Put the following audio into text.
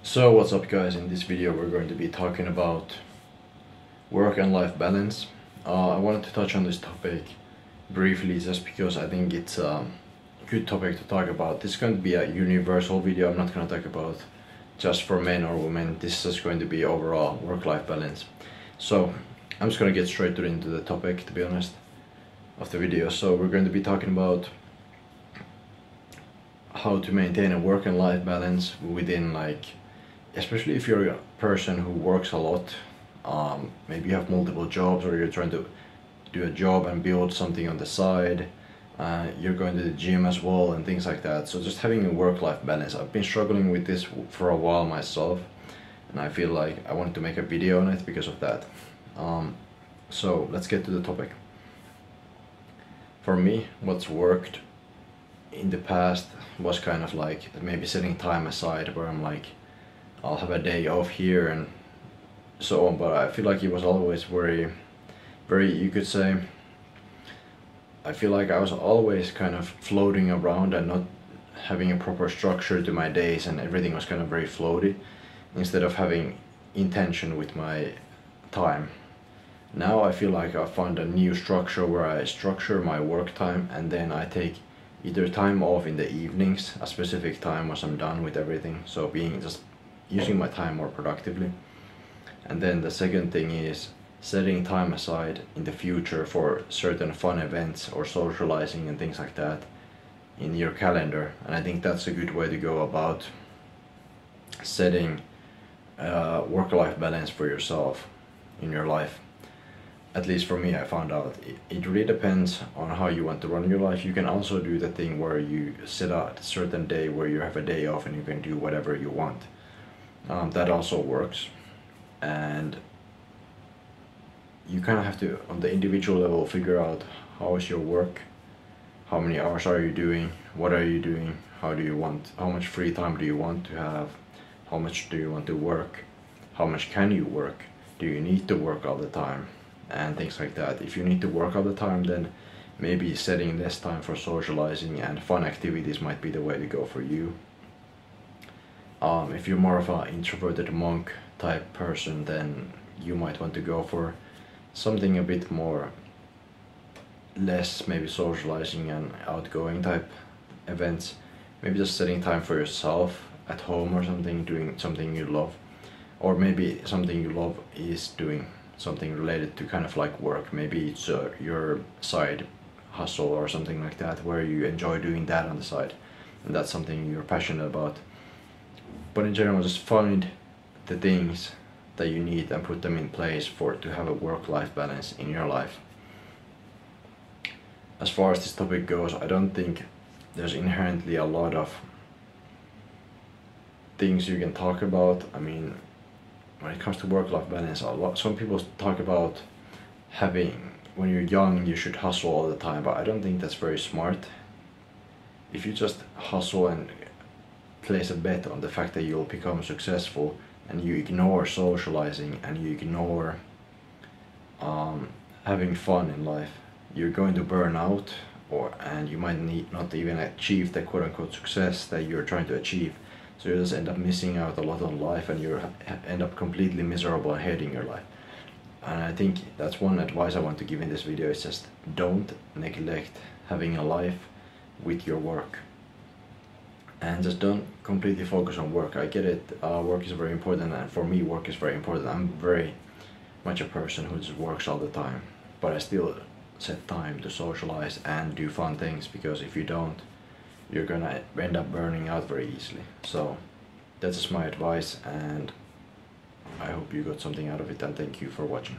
So what's up guys, in this video we're going to be talking about work and life balance. I wanted to touch on this topic briefly just because I think it's a good topic to talk about. This is going to be a universal video. I'm not going to talk about just for men or women. This is going to be overall work-life balance. So I'm just going to get straight into the topic, to be honest, of the video. So we're going to be talking about how to maintain a work and life balance within, like, especially if you're a person who works a lot, maybe you have multiple jobs, or you're trying to do a job and build something on the side, you're going to the gym as well and things like that. So just having a work-life balance. I've been struggling with this for a while myself, and I feel like I wanted to make a video on it because of that. So let's get to the topic. For me, what's worked in the past was kind of like maybe setting time aside where I'm like, I'll have a day off here and so on, but I feel like it was always very, you could say, I feel like I was always kind of floating around and not having a proper structure to my days, and everything was kind of very floaty instead of having intention with my time. Now I feel like I found a new structure where I structure my work time, and then I take either time off in the evenings, a specific time once I'm done with everything, so being just using my time more productively. And then the second thing is setting time aside in the future for certain fun events or socializing and things like that in your calendar. And I think that's a good way to go about setting work-life balance for yourself in your life. At least for me, I found out it really depends on how you want to run your life. You can also do the thing where you set out a certain day where you have a day off and you can do whatever you want. That also works, and you kind of have to, on the individual level, figure out how is your work, how many hours are you doing, what are you doing, how much free time do you want to have, how much do you want to work, how much can you work, do you need to work all the time, and things like that. If you need to work all the time, then maybe setting less time for socializing and fun activities might be the way to go for you. If you're more of an introverted monk type person, then you might want to go for something a bit more less, maybe socializing and outgoing type events. Maybe just setting time for yourself at home or something, doing something you love. Or maybe something you love is doing something related to kind of like work. Maybe it's your side hustle or something like that, where you enjoy doing that on the side, and that's something you're passionate about. But in general, just find the things that you need and put them in place to have a work-life balance in your life. As far as this topic goes, I don't think there's inherently a lot of things you can talk about. I mean, when it comes to work-life balance, some people talk about when you're young you should hustle all the time, but I don't think that's very smart. If you just hustle and place a bet on the fact that you'll become successful, and you ignore socializing and you ignore having fun in life, you're going to burn out, and you might not even achieve the quote-unquote success that you're trying to achieve. So you just end up missing out a lot on life, and you end up completely miserable and hating your life. And I think that's one advice I want to give in this video, is just don't neglect having a life with your work. And just don't completely focus on work. I get it, work is very important, and for me work is very important. I'm very much a person who just works all the time, but I still set time to socialize and do fun things, because if you don't, you're gonna end up burning out very easily. So that's just my advice, and I hope you got something out of it, and thank you for watching.